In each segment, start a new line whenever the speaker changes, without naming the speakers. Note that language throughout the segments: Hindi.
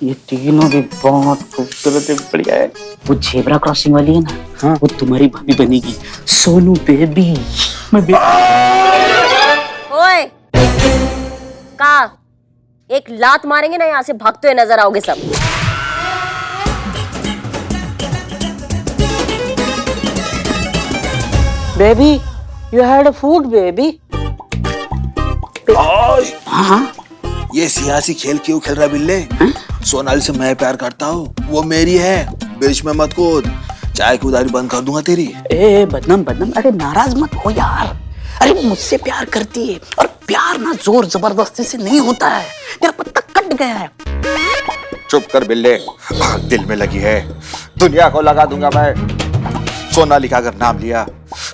ये तीनों भी बहुत खूबसूरत है, बढ़िया है। वो जेब्रा क्रॉसिंग वाली है ना, हाँ, वो तुम्हारी भाभी बनेगी, सोनू बेबी। मैं
ओए, का एक लात मारेंगे ना, यहाँ से भागते हुए नजर आओगे सब।
Baby, you had a food baby. हाँ,
ये सियासी खेल क्यों खेल रहा बिल्ले? सोनाली से मैं प्यार करता हूँ, वो मेरी है, बीच में मत कूद, चाय की उधारी बंद कर दूंगा तेरी।
ए बदनाम बदनाम, अरे नाराज मत हो यार। अरे वो मुझसे प्यार करती है, और प्यार ना जोर जबरदस्ती से नहीं होता है। तेरा पत्ता कट गया है।
चुप कर बिल्ले, आग दिल में लगी है, दुनिया को लगा दूंगा मैं। सोनाली का अगर नाम लिया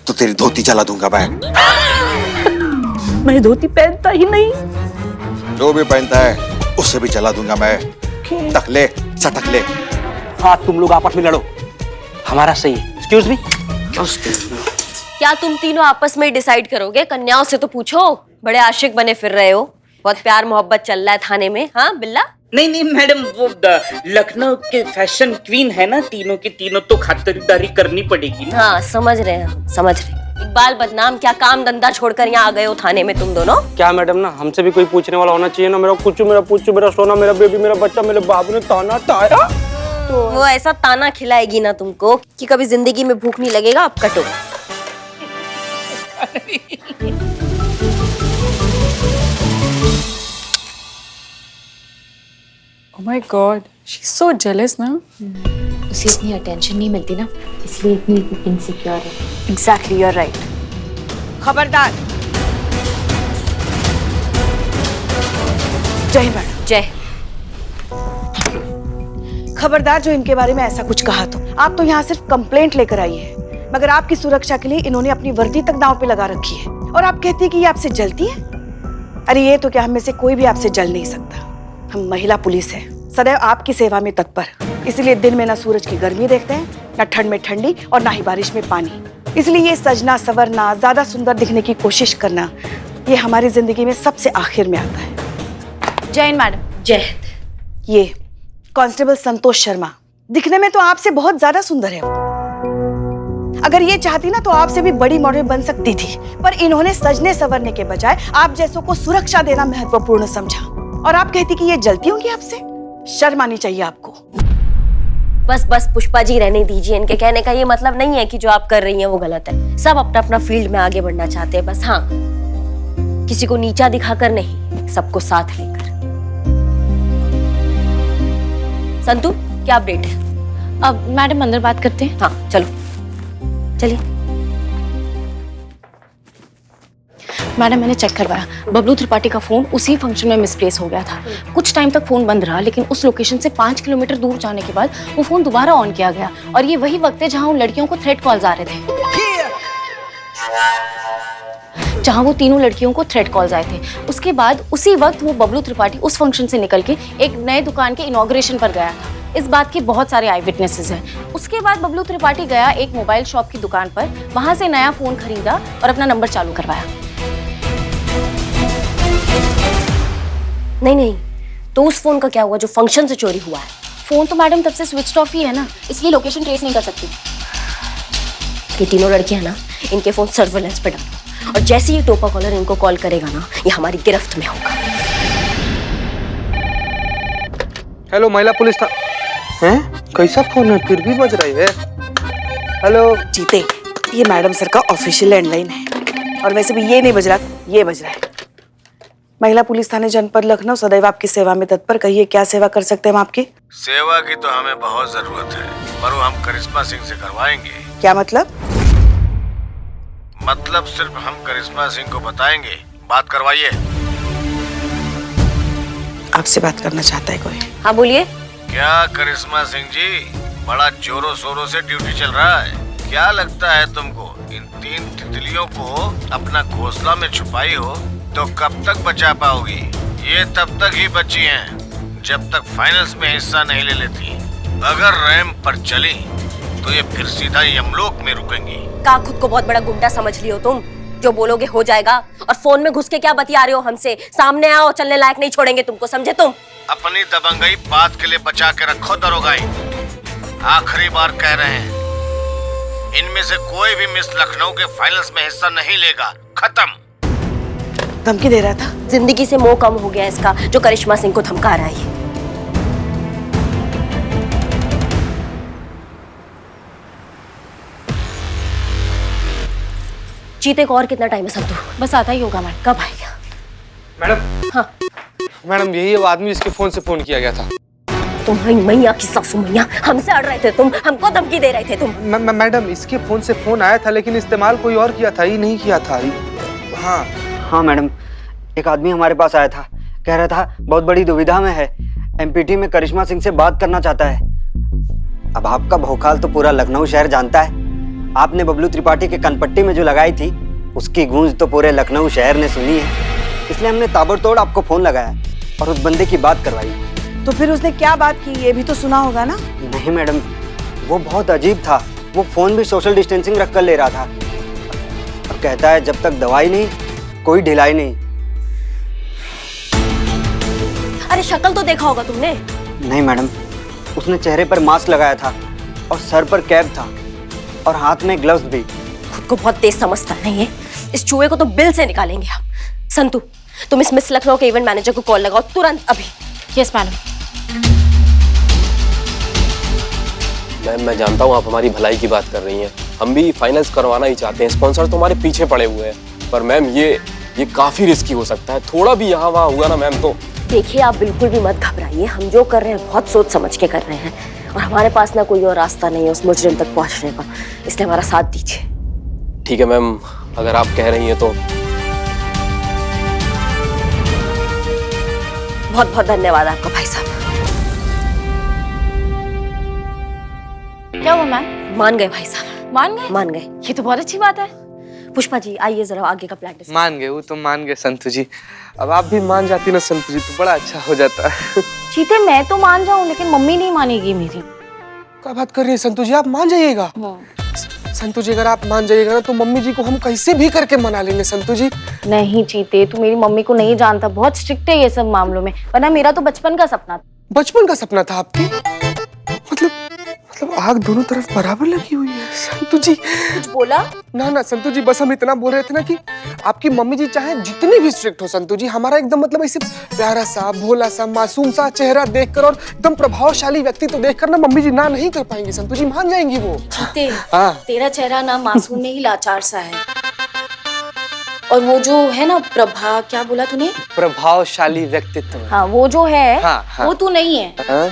तो तेरी धोती चला दूंगा
मैं धोती पहनता ही नहीं।
जो भी पहनता है उसे भी चला दूंगा मैं। तक ले, सटक ले।
हाँ, तुम लोग आपस में लड़ो, हमारा सही है। Excuse me.
क्या तुम तीनों आपस में डिसाइड करोगे? कन्याओं से तो पूछो, बड़े आशिक बने फिर रहे हो, बहुत प्यार मोहब्बत चल रहा है थाने में। हाँ बिल्ला?
नहीं नहीं मैडम, वो लखनऊ के फैशन क्वीन है ना, तीनों की तीनों, तो खातिरदारी करनी पड़ेगी ना।
हाँ समझ रहे हैं, समझ रहे। इकबाल बदनाम, क्या काम धंधा छोड़कर यहाँ आ गए हो थाने में तुम दोनों?
क्या मैडम, ना हमसे भी कोई पूछने वाला होना चाहिए ना। मेरा कुछ, मेरा पूछू, मेरा सोना, मेरा बेबी, मेरा बच्चा, मेरे बाबू ने ताना ताया
तो वो ऐसा ताना खिलाएगी ना तुमको कि कभी जिंदगी में भूख नहीं लगेगा। अब कटो।
Oh my God, she's so jealous ना।
उसे इतनी अटेंशन नहीं मिलती ना, इसलिए इतनी इनसिक्योर है।
Exactly, you're right. खबरदार। जय हिंद मैडम।
जय।
खबरदार, जो इनके बारे में ऐसा कुछ कहा तो आप तो यहाँ सिर्फ कंप्लेंट लेकर आई है, मगर आपकी सुरक्षा के लिए इन्होंने अपनी वर्दी तक दांव पे लगा रखी है। और आप कहती है कि ये आपसे जलती है? अरे ये तो क्या, हम में से कोई भी आपसे जल नहीं सकता। हम महिला पुलिस है, सदैव आपकी सेवा में तत्पर, इसलिए दिन में ना सूरज की गर्मी देखते हैं, ना ठंड में ठंडी, और ना ही बारिश में पानी। इसलिए ये सजना सवरना, ज्यादा सुंदर दिखने की कोशिश करना, ये हमारी जिंदगी में सबसे आखिर में आता है। जय हिंद मैडम।
जय।
ये कांस्टेबल संतोष शर्मा, दिखने में तो आपसे बहुत ज्यादा सुंदर है वो। अगर ये चाहती ना तो आपसे भी बड़ी मॉडल बन सकती थी, पर इन्होंने सजने संवरने के बजाय आप जैसों को सुरक्षा देना महत्वपूर्ण समझा, और आप कहती कि ये जलती होंगी आपसे। शर्म आनी चाहिए आपको।
बस बस पुष्पा जी, रहने दीजिए। इनके कहने का ये मतलब नहीं है कि जो आप कर रही हैं वो गलत है। सब अपना अपना फील्ड में आगे बढ़ना चाहते हैं, बस हाँ, किसी को नीचा दिखाकर नहीं, सबको साथ लेकर। संतू, क्या अपडेट है?
अब मैडम अंदर बात करते हैं।
हाँ चलो, चलिए।
मैडम, मैंने चेक करवाया, बबलू त्रिपाठी का फोन उसी फंक्शन में मिसप्लेस हो गया था। कुछ टाइम तक फोन बंद रहा, लेकिन उस लोकेशन से 5 किलोमीटर दूर जाने के बाद वो फोन दोबारा ऑन किया गया, और ये वही वक्त है जहां उन लड़कियों को थ्रेट कॉल्स आ रहे थे, जहां वो तीनों लड़कियों को थ्रेट कॉल्स आए थे। उसके बाद उसी वक्त वो बबलू त्रिपाठी उस फंक्शन से निकल के एक नए दुकान के इनॉग्रेशन पर गया था। इस बात के बहुत सारे आई विटनेसेस हैं। उसके बाद बबलू त्रिपाठी गया एक मोबाइल शॉप की दुकान पर, वहां से नया फोन खरीदा और अपना नंबर चालू करवाया।
नहीं नहीं, तो उस फोन का क्या हुआ जो फंक्शन से चोरी हुआ है?
फोन तो मैडम तब से स्विच ऑफ ही है ना, इसलिए लोकेशन ट्रेस नहीं कर सकती।
ये तीनों लड़कियां ना, इनके फोन सर्वेलेंस पे डालो, और जैसे ही टोपा कॉलर इनको कॉल करेगा ना, ये हमारी गिरफ्त में होगा।
हेलो, महिला पुलिस था। हैं? कैसा फोन है, फिर भी बज रही है। हेलो
जीते, ये मैडम सर का ऑफिशियल लैंडलाइन है, और वैसे भी ये नहीं बज रहा, ये बज रहा है। महिला पुलिस थाने जनपद लखनऊ सदैव आपकी सेवा में तत्पर। कहिए, क्या सेवा कर सकते हैं हम आपकी?
सेवा की तो हमें बहुत जरूरत है, पर वो हम करिश्मा सिंह से करवाएंगे।
क्या मतलब?
मतलब सिर्फ हम करिश्मा सिंह को बताएंगे, बात करवाइए।
आपसे बात करना चाहता है कोई?
हाँ बोलिए।
क्या करिश्मा सिंह जी, बड़ा जोरों शोरों से ड्यूटी चल रहा है। क्या लगता है तुमको, इन 3 तितलियों को अपना घोंसला में छुपाई हो तो कब तक बचा पाओगी? ये तब तक ही बची हैं जब तक फाइनल्स में हिस्सा नहीं ले लेती। अगर रैंप पर चली तो ये फिर सीधा यमलोक में रुकेंगी।
का खुद को बहुत बड़ा गुंडा समझ लियो तुम? जो बोलोगे हो जाएगा, और फोन में घुस के क्या बतिया रहे हो हमसे? सामने आओ, चलने लायक नहीं छोड़ेंगे तुमको, समझे तुम?
अपनी दबंगई बात के लिए बचा के रखो दरोगाई। आखिरी बार कह रहे हैं, इनमें से कोई भी मिस लखनऊ के फाइनल्स में हिस्सा नहीं लेगा। खत्म।
धमकी दे रहा था।
जिंदगी से मोह कम हो गया इसका, जो करिश्मा सिंह को धमका रहा है। चीते को और कितना टाइम है संतू?
बस आता ही होगा मैडम।
कब आएगा?
मैडम।
हाँ
मैडम यही वो आदमी जिसके फोन से फोन किया गया था।
तुम्हारी मैया की सासू मैया, हमसे अड़ रहे थे तुम, हमको धमकी दे रहे थे तुम।
मैडम इसके फोन से फोन आया था, लेकिन इस्तेमाल कोई और किया था, ये नहीं किया था। हाँ
हाँ मैडम, एक आदमी हमारे पास आया था, कह रहा था बहुत बड़ी दुविधा में है, एमपीटी में करिश्मा सिंह से बात करना चाहता है। अब आपका भौकाल तो पूरा लखनऊ शहर जानता है। आपने बबलू त्रिपाठी के कनपट्टी में जो लगाई थी, उसकी गूंज तो पूरे लखनऊ शहर ने सुनी है। इसलिए हमने ताबड़तोड़ आपको फोन लगाया और उस बंदे की बात करवाई।
तो फिर उसने क्या बात की, ये भी तो सुना होगा ना?
नहीं मैडम, वो बहुत अजीब था। वो फोन भी सोशल डिस्टेंसिंग रख कर ले रहा था और कहता है जब तक दवाई नहीं कोई ढिलाई नहीं।
अरे शक्ल तो देखा होगा तुमने।
नहीं मैडम, उसने चेहरे पर मास्क लगाया था और सर पर कैप था और हाथ में ग्लव्स भी।
खुद को बहुत तेज समझता नहीं है। इस चूहे को तो बिल से निकालेंगे हम। संतू, तुम इस मिस लखनऊ के इवेंट मैनेजर को कॉल लगाओ तुरंत अभी।
Yes madam.
मैम मैं जानता हूँ आप हमारी भलाई की बात कर रही हैं, हम भी फाइनल्स करवाना ही चाहते हैं, स्पॉन्सर तो हमारे पीछे पड़े हुए हैं, पर मैम ये काफी रिस्की हो सकता है। थोड़ा भी यहाँ वहाँ हुआ ना मैम तो।
देखिए आप बिल्कुल भी मत घबराइए, हम जो कर रहे हैं बहुत सोच समझ के कर रहे हैं और हमारे पास ना कोई और रास्ता नहीं है उस मुजरिम तक पहुंचने का, इसलिए हमारा साथ दीजिए।
ठीक है मैम, अगर आप कह रही हैं तो।
बहुत बहुत धन्यवाद आपका भाई साहब।
क्या हुआ मैम?
मान गए भाई साहब,
मान गए?
मान गए।
ये तो बहुत अच्छी बात है।
पुष्पा जी आइए जरा आगे का प्लान डिस्कस।
मान गए, वो तो मान गए संतू जी। अब आप भी मान जाती ना संतू जी तो बड़ा अच्छा हो जाता।
चीते मैं तो मान जाऊं, लेकिन मम्मी नहीं मानेगी मेरी।
क्या बात कर रही है संतू जी, आप मान जाइएगा। संतू जी अगर आप मान जाइएगा ना तो मम्मी जी को हम कैसे भी करके मना लेंगे संतू जी।
नहीं चीते, तू मेरी मम्मी को नहीं जानता, बहुत स्ट्रिक्ट है ये सब मामलों में, वरना मेरा तो बचपन का सपना था।
बचपन का सपना था आपके? मतलब आग दोनों तरफ बराबर लगी हुई है संतू जी।
कुछ बोला?
ना संतू जी, बस हम इतना बोल रहे थे ना कि आपकी मम्मी जी चाहे जितनी भी स्ट्रिक्ट हो संतू जी, हमारा एकदम मतलब ऐसे प्यारा सा भोला सा मासूम सा चेहरा देखकर और एकदम प्रभावशाली व्यक्तित्व देखकर ना मम्मी जी ना नहीं कर पाएंगी संतू जी, मान जाएंगी वो।
चीते,
हाँ।
तेरा चेहरा ना मासूम नहीं लाचार सा है, और वो जो है ना प्रभा, क्या बोला तूने?
प्रभावशाली व्यक्तित्व।
हाँ वो जो है,
हाँ।
वो तू नहीं है।
हाँ?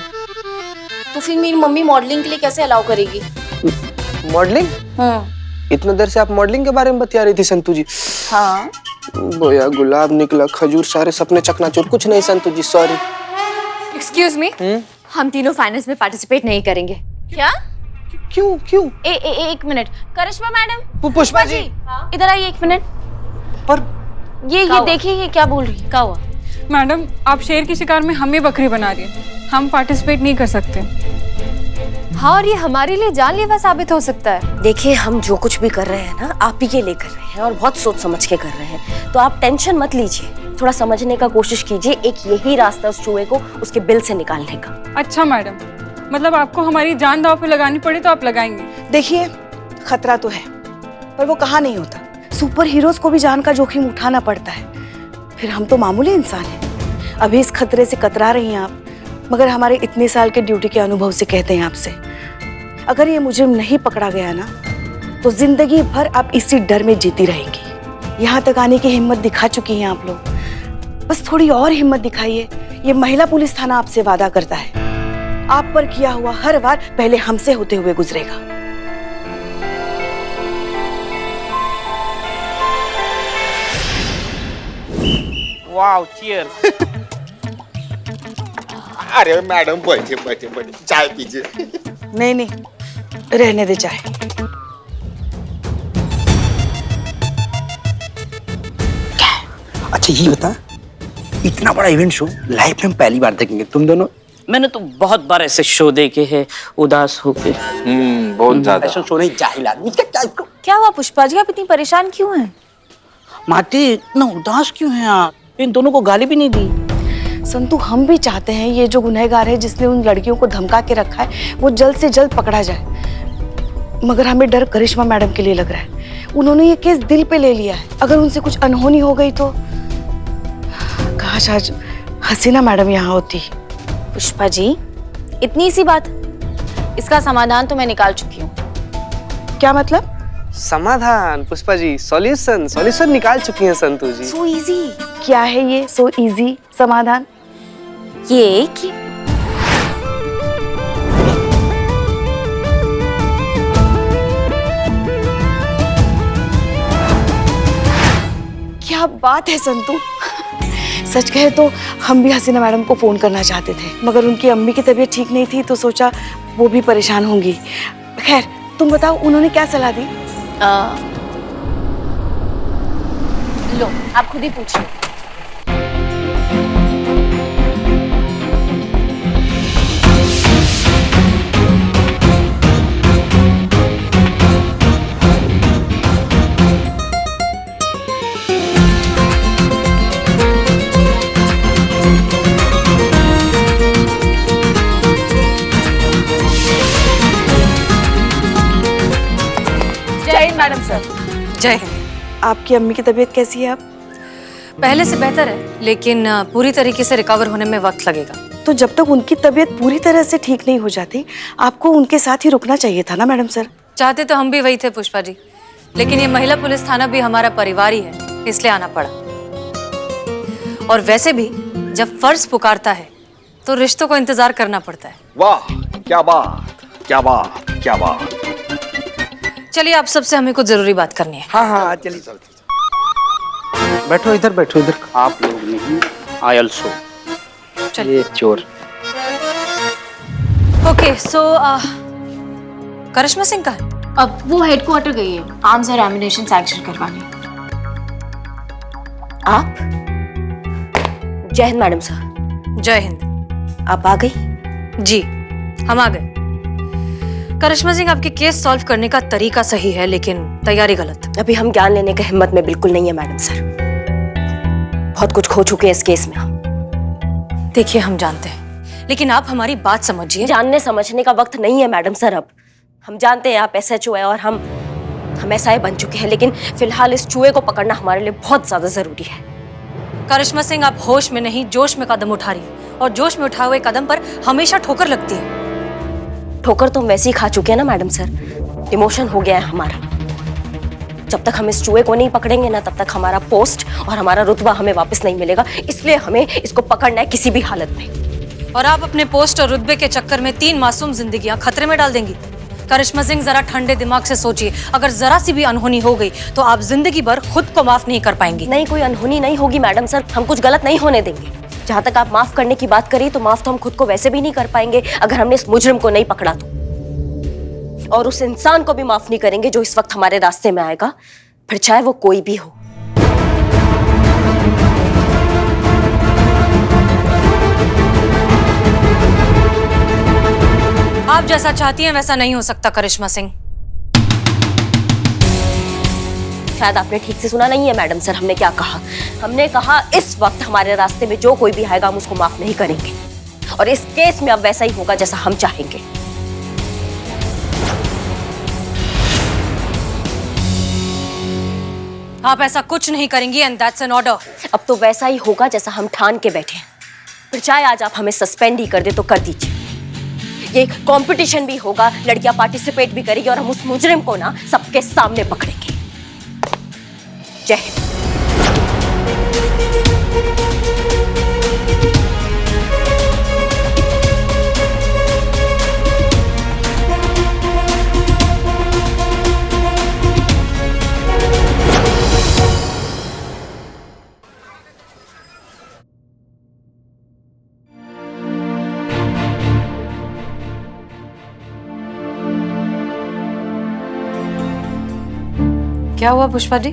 तो फिर मेरी मम्मी मॉडलिंग के लिए कैसे अलाउ करेगी?
मॉडलिंग? इतना देर से आप मॉडलिंग के बारे में बता रही थी संतू जी।
हाँ।
बोया गुलाब निकला खजूर, सारे सपने चकनाचूर। कुछ नहीं संतू जी, सॉरी।
एक्सक्यूज मी, हम तीनों फाइनल्स में पार्टिसिपेट नहीं करेंगे।
क्या?
क्यों?
एक मिनट, करिश्मा मैडम।
पुष्पा जी
इधर आइए एक मिनट।
पर
ये देखिए ये क्या बोल रही है। क्या हुआ?
मैडम आप शेर की शिकार में हमें बकरी बना रही है, हम पार्टिसिपेट नहीं कर सकते। हाँ, और ये हमारे लिए जानलेवा साबित हो सकता है।
देखिए हम जो कुछ भी कर रहे हैं ना आप ही के लिए कर रहे हैं और बहुत सोच समझ के कर रहे हैं, तो आप टेंशन मत लीजिए, थोड़ा समझने का कोशिश कीजिए। एक यही रास्ता उस चूहे को उसके बिल से निकालने का।
अच्छा मैडम, मतलब आपको हमारी जान दांव पे लगानी पड़ी तो आप लगाएंगे?
देखिए खतरा तो है, पर वो कहाँ नहीं होता। सुपर हीरोज को भी जान का जोखिम उठाना पड़ता है, फिर हम तो मामूली इंसान हैं। अभी इस खतरे से कतरा रही हैं आप, मगर हमारे इतने साल के ड्यूटी के अनुभव से कहते हैं आपसे, अगर ये मुजरिम नहीं पकड़ा गया ना तो जिंदगी भर आप इसी डर में जीती रहेंगी। यहाँ तक आने की हिम्मत दिखा चुकी हैं आप लोग, बस थोड़ी और हिम्मत दिखाइए। ये महिला पुलिस थाना आपसे वादा करता है, आप पर किया हुआ हर वार पहले हमसे होते हुए गुजरेगा।
Wow, cheers.
अरे मैडम बैठे चाय पीजिए।
नहीं रहने दे चाहे।
अच्छा ये बता, इतना बड़ा इवेंट शो लाइफ में हम पहली बार देखेंगे तुम दोनों।
मैंने तो बहुत बार ऐसे शो देखे हैं उदास होके।
बहुत ज्यादा।
ऐसा शो नहीं, जाहिल आदमी
क्या हुआ पुष्पा जी, आप इतनी परेशान क्यों हैं?
माटी इतना उदास क्यों हैं आप? इन दोनों को गाली भी नहीं दी।
संतु हम भी चाहते हैं ये जो गुनहगार है जिसने उन लड़कियों को धमका के रखा है वो जल्द से जल्द पकड़ा जाए, मगर हमें डर करिश्मा मैडम के लिए लग रहा है। उन्होंने ये केस दिल पे ले लिया है, अगर उनसे कुछ अनहोनी हो गई तो। काश आज हसीना मैडम यहाँ होती।
पुष्पा जी, इतनी सी बात, इसका समाधान तो मैं निकाल चुकी हूँ।
क्या मतलब?
समाधान? पुष्पा जी सॉल्यूशन निकाल चुकी हैं संतु जी।
So easy. क्या है ये सो इजी समाधान?
ये कि
क्या बात है संतु। सच कहे तो हम भी हसीना मैडम को फोन करना चाहते थे, मगर उनकी अम्मी की तबीयत ठीक नहीं थी तो सोचा वो भी परेशान होंगी। खैर तुम बताओ उन्होंने क्या सलाह दी?
लो आप खुद ही पूछिए।
जय हिंद मैडम सर।
जय हिंद।
आपकी अम्मी की तबीयत कैसी है अब?
पहले से बेहतर है, लेकिन पूरी तरीके से रिकवर होने में वक्त लगेगा।
तो जब तक उनकी तबीयत पूरी तरह से ठीक नहीं हो जाती आपको उनके साथ ही रुकना चाहिए था ना मैडम सर।
चाहते तो हम भी वही थे पुष्पा जी, लेकिन ये महिला पुलिस थाना भी हमारा परिवार ही है, इसलिए आना पड़ा। और वैसे भी जब फर्ज पुकारता है तो रिश्तों को इंतजार करना पड़ता है।
वाह, क्या बात, क्या बात, क्या बात।
चलिए आप सबसे हमें कुछ जरूरी बात करनी है।
हाँ चलिए।
बैठो इधर, बैठो इधर। आप लोग नहीं, आई ऑल्सो।
चलिए।
ये चोर।
ओके सो करिश्मा सिंह का है?
अब वो हेडक्वार्टर गई है आर्म्स और एम्युनिशन सैंक्शन करवाने।
आप? जय हिंद मैडम सर।
जय हिंद।
आप आ गई?
जी हम आ गए। करिश्मा सिंह, आपके केस सॉल्व करने का तरीका सही है लेकिन तैयारी गलत।
अभी हम ज्ञान लेने की हिम्मत में बिल्कुल नहीं है मैडम सर। बहुत कुछ खो चुके हैं इस केस में हम।
देखिए हम जानते हैं, लेकिन आप हमारी बात समझिए।
जानने समझने का वक्त नहीं है मैडम सर अब। हम जानते हैं आप SHO है और हम SI बन चुके हैं, लेकिन फिलहाल इस चूहे को पकड़ना हमारे लिए बहुत ज्यादा जरूरी है।
करिश्मा सिंह, आप होश में नहीं जोश में कदम उठा रही हैं, और जोश में उठाए हुए कदम पर हमेशा ठोकर लगती है।
ठोकर तो हम वैसे ही खा चुके हैं ना मैडम सर। इमोशन हो गया है हमारा। जब तक हम इस चूहे को नहीं पकड़ेंगे ना तब तक हमारा पोस्ट और हमारा रुतबा हमें वापस नहीं मिलेगा, इसलिए हमें इसको पकड़ना है किसी भी हालत में।
और आप अपने पोस्ट और रुतबे के चक्कर में 3 मासूम जिंदगियां खतरे में डाल देंगी। करिश्मा सिंह, जरा ठंडे दिमाग से सोचिए, अगर जरा सी भी अनहोनी हो गई तो आप जिंदगी भर खुद को माफ नहीं कर पाएंगी।
नहीं, कोई अनहोनी नहीं होगी मैडम सर। हम कुछ गलत नहीं होने देंगे। जहाँ तक आप माफ करने की बात करी तो माफ तो हम खुद को वैसे भी नहीं कर पाएंगे अगर हमने इस मुजरिम को नहीं पकड़ा तो, और उस इंसान को भी माफ नहीं करेंगे जो इस वक्त हमारे रास्ते में आएगा, फिर चाहे वो कोई भी हो।
आप जैसा चाहती हैं वैसा नहीं हो सकता करिश्मा सिंह।
शायद आपने ठीक से सुना नहीं है मैडम सर। हमने क्या कहा? हमने कहा इस वक्त हमारे रास्ते में जो कोई भी आएगा हम उसको माफ नहीं करेंगे, और इस केस में अब वैसा ही होगा जैसा हम चाहेंगे।
आप ऐसा कुछ नहीं करेंगी एंड दैट्स एन ऑर्डर।
अब तो वैसा ही होगा जैसा हम ठान के बैठे हैं। फिर चाहे आज आप हमें सस्पेंड ही कर दे तो कर दीजिए। ये कंपटीशन भी होगा, लड़कियां पार्टिसिपेट भी करेगी और हम उस मुजरिम को ना सबके सामने पकड़ेंगे। जय हिंद।
क्या हुआ पुष्पा जी?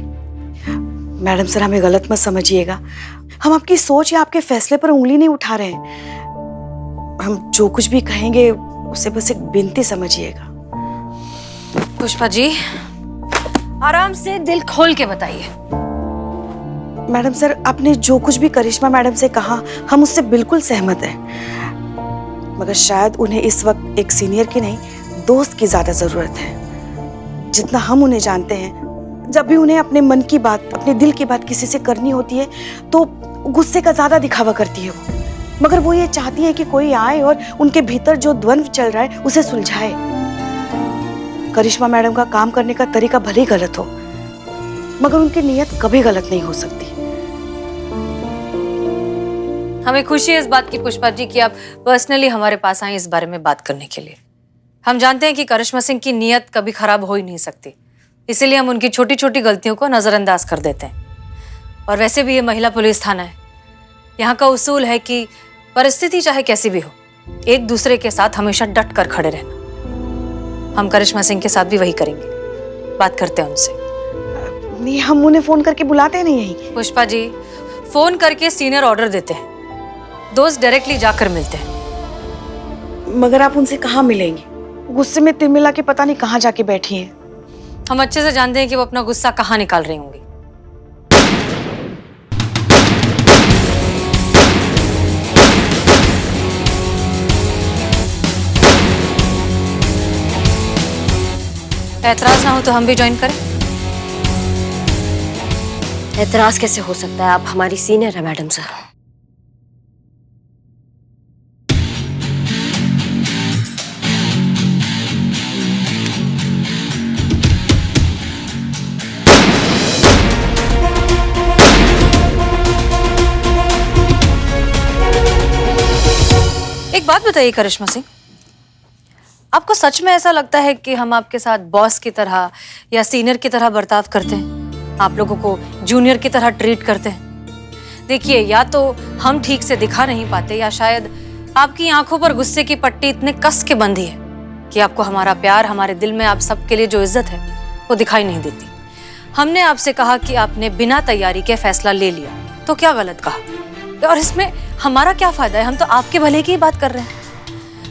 मैडम सर हमें गलत मत समझिएगा, हम आपकी सोच या आपके फैसले पर उंगली नहीं उठा रहे हैं। हम जो कुछ भी कहेंगे उसे बस एक विनती समझिएगा।
पुष्पा जी आराम से दिल खोल के बताइए।
मैडम सर, आपने जो कुछ भी करिश्मा मैडम से कहा हम उससे बिल्कुल सहमत हैं, मगर शायद उन्हें इस वक्त एक सीनियर की नहीं दोस्त की ज्यादा जरूरत है। जितना हम उन्हें जानते हैं, जब भी उन्हें अपने मन की बात, अपने दिल की बात किसी से करनी होती है तो गुस्से का ज्यादा दिखावा करती है वो, मगर वो ये चाहती है कि कोई आए और उनके भीतर जो द्वंद्व चल रहा है उसे सुलझाए। करिश्मा मैडम का काम करने का तरीका भले ही गलत हो, मगर उनकी नीयत कभी गलत नहीं हो सकती।
हमें खुशी है इस बात की पुष्पा जी कि आप पर्सनली हमारे पास आए इस बारे में बात करने के लिए। हम जानते हैं कि करिश्मा सिंह की नीयत कभी खराब हो ही नहीं सकती, इसीलिए हम उनकी छोटी छोटी गलतियों को नजरअंदाज कर देते हैं। और वैसे भी ये महिला पुलिस थाना है, यहाँ का उसूल है कि परिस्थिति चाहे कैसी भी हो, एक दूसरे के साथ हमेशा डट कर खड़े रहना। हम करिश्मा सिंह के साथ भी वही करेंगे, बात करते हैं उनसे।
नहीं, हम उन्हें फोन करके बुलाते नहीं यहीं।
पुष्पा जी, फोन करके सीनियर ऑर्डर देते हैं, दोस्त डायरेक्टली जाकर मिलते हैं।
मगर आप उनसे कहाँ मिलेंगी? गुस्से में तिलमिला के पता नहीं कहाँ जाके बैठी हैं।
हम अच्छे से जानते हैं कि वो अपना गुस्सा कहाँ निकाल रही होंगी। ऐतराज ना हो तो हम भी ज्वाइन करें?
एतराज कैसे हो सकता है, आप हमारी सीनियर है मैडम सर।
एक बात बताइए करिश्मा सिंह, आपको सच में ऐसा लगता है कि हम आपके साथ बॉस की तरह या सीनियर की तरह बर्ताव करते हैं, आप लोगों को जूनियर की तरह ट्रीट करते हैं? देखिए, या तो हम ठीक से दिखा नहीं पाते या शायद आपकी आंखों पर गुस्से की पट्टी इतने कस के बंधी है कि आपको हमारा प्यार, हमारे दिल में आप सबके लिए जो इज्जत है वो दिखाई नहीं देती। हमने आपसे कहा कि आपने बिना तैयारी के फैसला ले लिया, तो क्या गलत कहा? और इसमें हमारा क्या फायदा है? हम तो आपके भले की ही बात कर रहे हैं।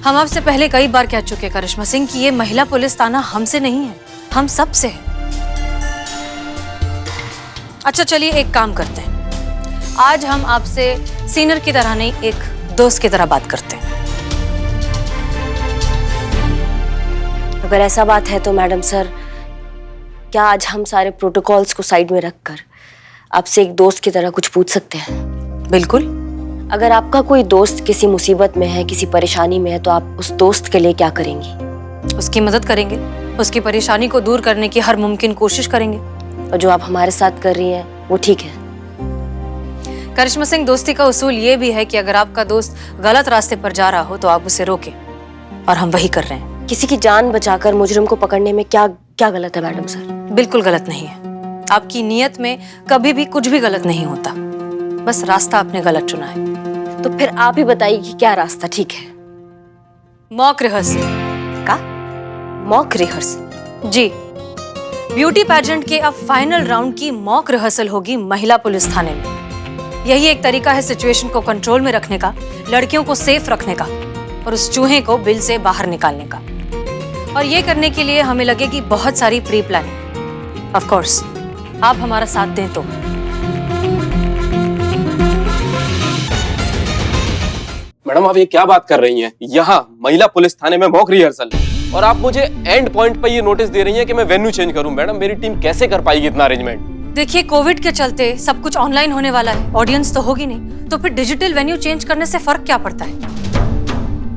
हम आपसे पहले कई बार कह चुके करिश्मा सिंह कि ये महिला पुलिस थाना हमसे नहीं है, हम सब से है। अच्छा चलिए, एक काम करते हैं, आज हम आपसे सीनियर की तरह नहीं, एक दोस्त की तरह बात करते हैं।
अगर ऐसा बात है तो मैडम सर, क्या आज हम सारे प्रोटोकॉल्स को साइड में रखकर आपसे एक दोस्त की तरह कुछ पूछ सकते हैं?
बिल्कुल।
अगर आपका कोई दोस्त किसी मुसीबत में है, किसी परेशानी में है, तो आप उस दोस्त के लिए क्या करेंगी?
उसकी मदद करेंगे, उसकी परेशानी को दूर करने की हर मुमकिन कोशिश करेंगे।
और जो आप हमारे साथ कर रही हैं वो ठीक है?
करिश्मा सिंह, दोस्ती का उसूल ये भी है कि अगर आपका दोस्त गलत रास्ते पर जा रहा हो तो आप उसे रोकें, और हम वही कर रहे हैं।
किसी की जान बचाकर मुजरिम को पकड़ने में क्या क्या गलत है मैडम सर?
बिल्कुल गलत नहीं है। आपकी नीयत में कभी भी कुछ भी गलत नहीं होता, बस रास्ता आपने गलत चुना है।
तो फिर आप ही बताइए कि क्या रास्ता ठीक है?
मॉक रिहर्सल
का? Mock rehearsal?
जी, ब्यूटी पैजेंट के अब फाइनल राउंड की मॉक रिहर्सल होगी महिला पुलिस थाने में। यही एक तरीका है सिचुएशन को कंट्रोल में रखने का, लड़कियों को सेफ रखने का और उस चूहे को बिल से बाहर निकालने का। और ये करने के लिए हमें लगेगी बहुत सारी प्री प्लानिंग। ऑफ कोर्स, आप हमारा साथ दें तो।
मैडम, आप ये क्या बात कर रही हैं? यहाँ महिला पुलिस थाने में मॉक रिहर्सल, और आप मुझे एंड पॉइंट पर ये नोटिस दे रही हैं कि मैं वेन्यू चेंज करूं। मैडम, मेरी टीम कैसे कर पाएगी इतना अरेंजमेंट?
देखिए, कोविड के चलते सब कुछ ऑनलाइन होने वाला है, ऑडियंस तो होगी नहीं, तो फिर डिजिटल वेन्यू चेंज करने से फर्क क्या पड़ता है?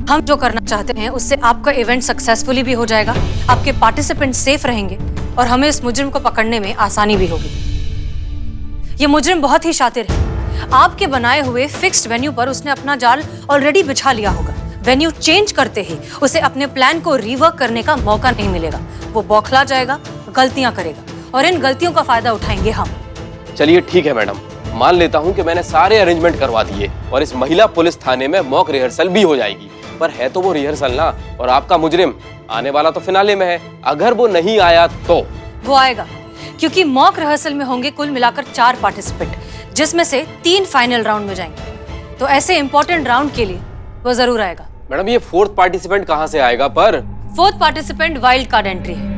हम जो करना चाहते हैं उससे आपका इवेंट सक्सेसफुली भी हो जाएगा, आपके पार्टिसिपेंट सेफ रहेंगे और हमें इस मुजरिम को पकड़ने में आसानी भी होगी। ये मुजरिम बहुत ही शातिर है, आपके बनाए हुए फिक्स्ड वेन्यू पर उसने अपना जाल ऑलरेडी बिछा लिया होगा। वेन्यू चेंज करते ही उसे अपने प्लान को रिवर्क करने का मौका नहीं मिलेगा। वो बौखला जाएगा, गलतियां करेगा, और इन गलतियों का फायदा उठाएंगे हम।
चलिए ठीक है मैडम, मान लेता हूँ कि मैंने सारे अरेंजमेंट करवा दिए और इस महिला पुलिस थाने में मॉक रिहर्सल भी हो जाएगी, पर है तो वो रिहर्सल ना, और आपका मुजरिम आने वाला तो फिनाले में है। अगर वो नहीं आया तो? वो
आएगा, क्योंकि मॉक रिहर्सल में होंगे कुल मिलाकर 4 पार्टिसिपेंट, जिसमें से 3 फाइनल राउंड में जाएंगे। तो ऐसे इंपॉर्टेंट राउंड के लिए वो जरूर आएगा।
मैडम, ये 4th पार्टिसिपेंट कहाँ से आएगा? पर
4th participant wild card entry है।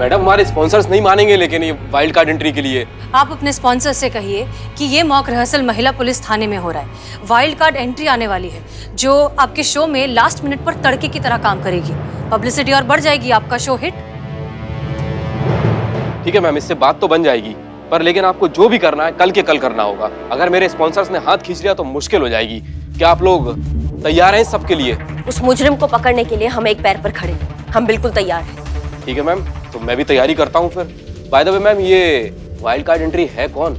मैडम हमारे स्पॉन्सर्स नहीं मानेंगे लेकिन ये वाइल्ड कार्ड एंट्री के लिए।
आप अपने स्पॉन्सर से कहिए कि ये मॉक रिहर्सल महिला पुलिस थाने में हो रहा है। वाइल्ड कार्ड एंट्री आने वाली है जो आपके शो में लास्ट मिनट पर तड़के की तरह काम करेगी। पब्लिसिटी और बढ़ जाएगी, आपका शो हिट।
ठीक है मैम, इससे बात तो बन जाएगी, पर लेकिन आपको जो भी करना है कल के कल करना होगा। अगर मेरे स्पॉन्सर्स ने हाथ खींच लिया तो मुश्किल हो जाएगी। क्या आप लोग तैयार हैं इस सब के लिए?
उस मुजरिम को पकड़ने के लिए हम एक पैर पर खड़े हैं। हम बिल्कुल तैयार हैं।
ठीक है मैम, तो मैं भी तैयारी करता हूँ फिर। बाय द वे मैम, ये वाइल्ड कार्ड एंट्री है कौन?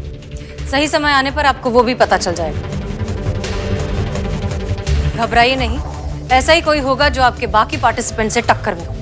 सही समय आने पर आपको वो भी पता चल जाएगा। घबराइए नहीं, ऐसा ही कोई होगा जो आपके बाकी पार्टिसिपेंट से टक्कर में हो।